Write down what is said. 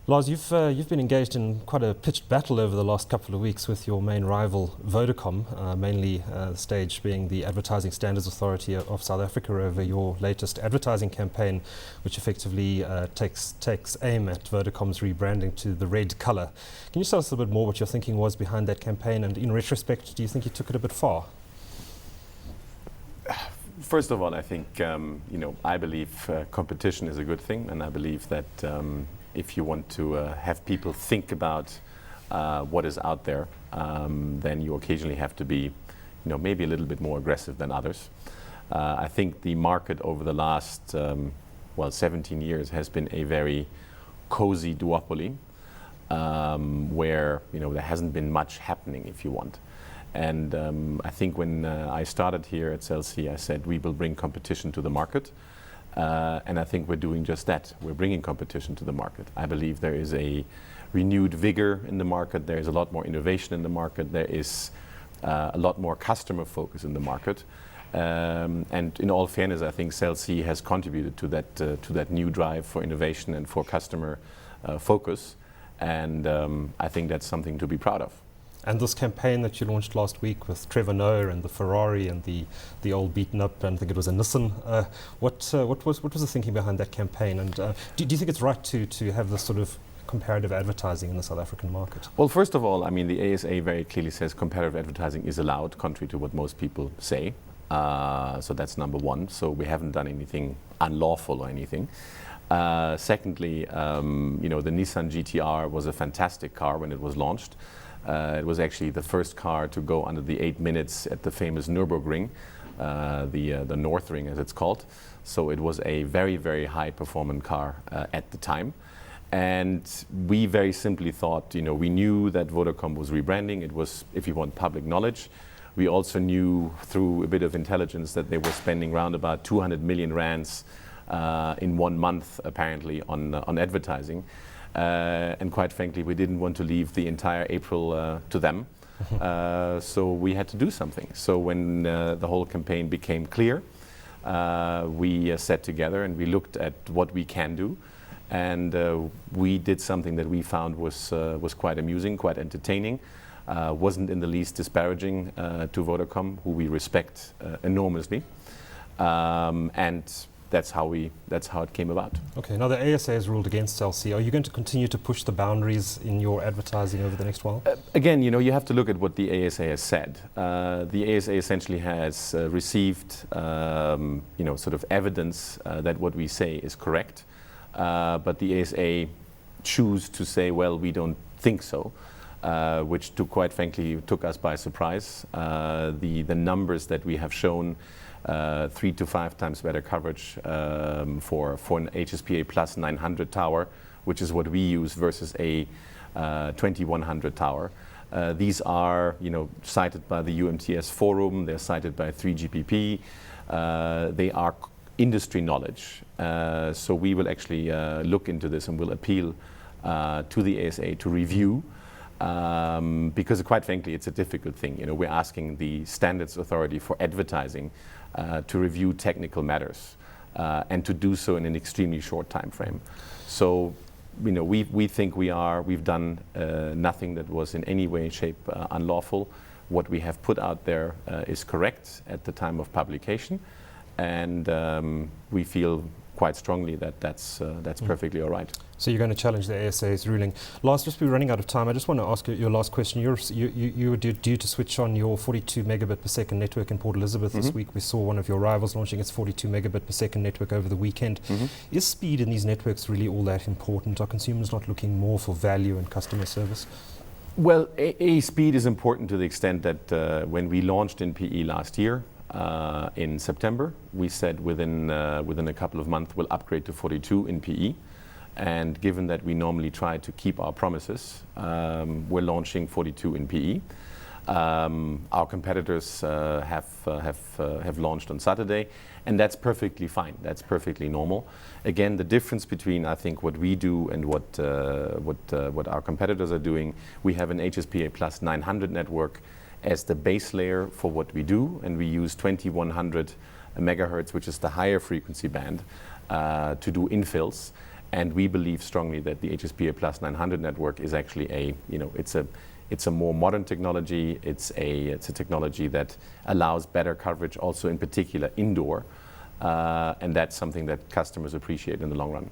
Lars, you've been engaged in quite a pitched battle over the last couple of weeks with your main rival, Vodacom, mainly the stage being the Advertising Standards Authority of South Africa over your latest advertising campaign, which effectively takes aim at Vodacom's rebranding to the red colour. Can you tell us a bit more what your thinking was behind that campaign, and in retrospect, do you think you took it a bit far? First of all, I think I believe competition is a good thing, and I believe that if you want to have people think about what is out there, then you occasionally have to be, maybe a little bit more aggressive than others. I think the market over the last 17 years has been a very cozy duopoly, where there hasn't been much happening, if you want. And I think when I started here at Cell C, I said we will bring competition to the market. And I think we're doing just that. We're bringing competition to the market. I believe there is a renewed vigor in the market. There is a lot more innovation in the market. There is a lot more customer focus in the market. And in all fairness, I think Cell C has contributed to that new drive for innovation and for customer focus. And I think that's something to be proud of. And this campaign that you launched last week with Trevor Noah and the Ferrari and the old beaten up, and I think it was a Nissan. What was the thinking behind that campaign? And do you think it's right to have this sort of comparative advertising in the South African market? Well, first of all, the ASA very clearly says comparative advertising is allowed, contrary to what most people say. So that's number one. So we haven't done anything unlawful or anything. Secondly, the Nissan GTR was a fantastic car when it was launched. It was actually the first car to go under the 8 minutes at the famous Nürburgring, the North Ring as it's called. So it was a very, very high performance car at the time. And we very simply thought, we knew that Vodacom was rebranding. It was, if you want, public knowledge. We also knew through a bit of intelligence that they were spending around about 200 million rands in 1 month, apparently, on advertising. And quite frankly, we didn't want to leave the entire April to them. So we had to do something. So when the whole campaign became clear, we sat together and we looked at what we can do. And we did something that we found was quite amusing, quite entertaining. Wasn't in the least disparaging to Vodacom, who we respect enormously. And that's how it came about. Okay, now the ASA has ruled against Cell C. Are you going to continue to push the boundaries in your advertising over the next while? Again, you have to look at what the ASA has said. The ASA essentially has received, sort of evidence that what we say is correct. But the ASA choose to say, well, we don't think so, which quite frankly took us by surprise. The numbers that we have shown, 3 to 5 times better coverage for an HSPA plus 900 tower, which is what we use, versus a 2100 tower. These are, cited by the UMTS forum. They're cited by 3GPP. They are industry knowledge. So we will actually look into this and will appeal to the ASA to review. Because quite frankly, it's a difficult thing. We're asking the Standards Authority for Advertising to review technical matters and to do so in an extremely short time frame. So, we think we've done nothing that was in any way, shape unlawful. What we have put out there is correct at the time of publication, and we feel quite strongly that that's perfectly all right. So you're going to challenge the ASA's ruling. Lars, just we're running out of time. I just want to ask you your last question. You were due to switch on your 42 megabit per second network in Port Elizabeth this week. We saw one of your rivals launching its 42 megabit per second network over the weekend. Is speed in these networks really all that important? Are consumers not looking more for value and customer service? Well, speed is important to the extent that when we launched in PE last year, in September, we said within a couple of months we'll upgrade to 42 in PE. And given that we normally try to keep our promises, we're launching 42 in PE. Our competitors have launched on Saturday, and that's perfectly fine. That's perfectly normal. Again, the difference between I think what we do and what our competitors are doing, we have an HSPA plus 900 network as the base layer for what we do, and we use 2100 megahertz, which is the higher frequency band, to do infills. And we believe strongly that the HSPA Plus 900 network is actually it's a more modern technology. It's a technology that allows better coverage, also in particular indoor, and that's something that customers appreciate in the long run.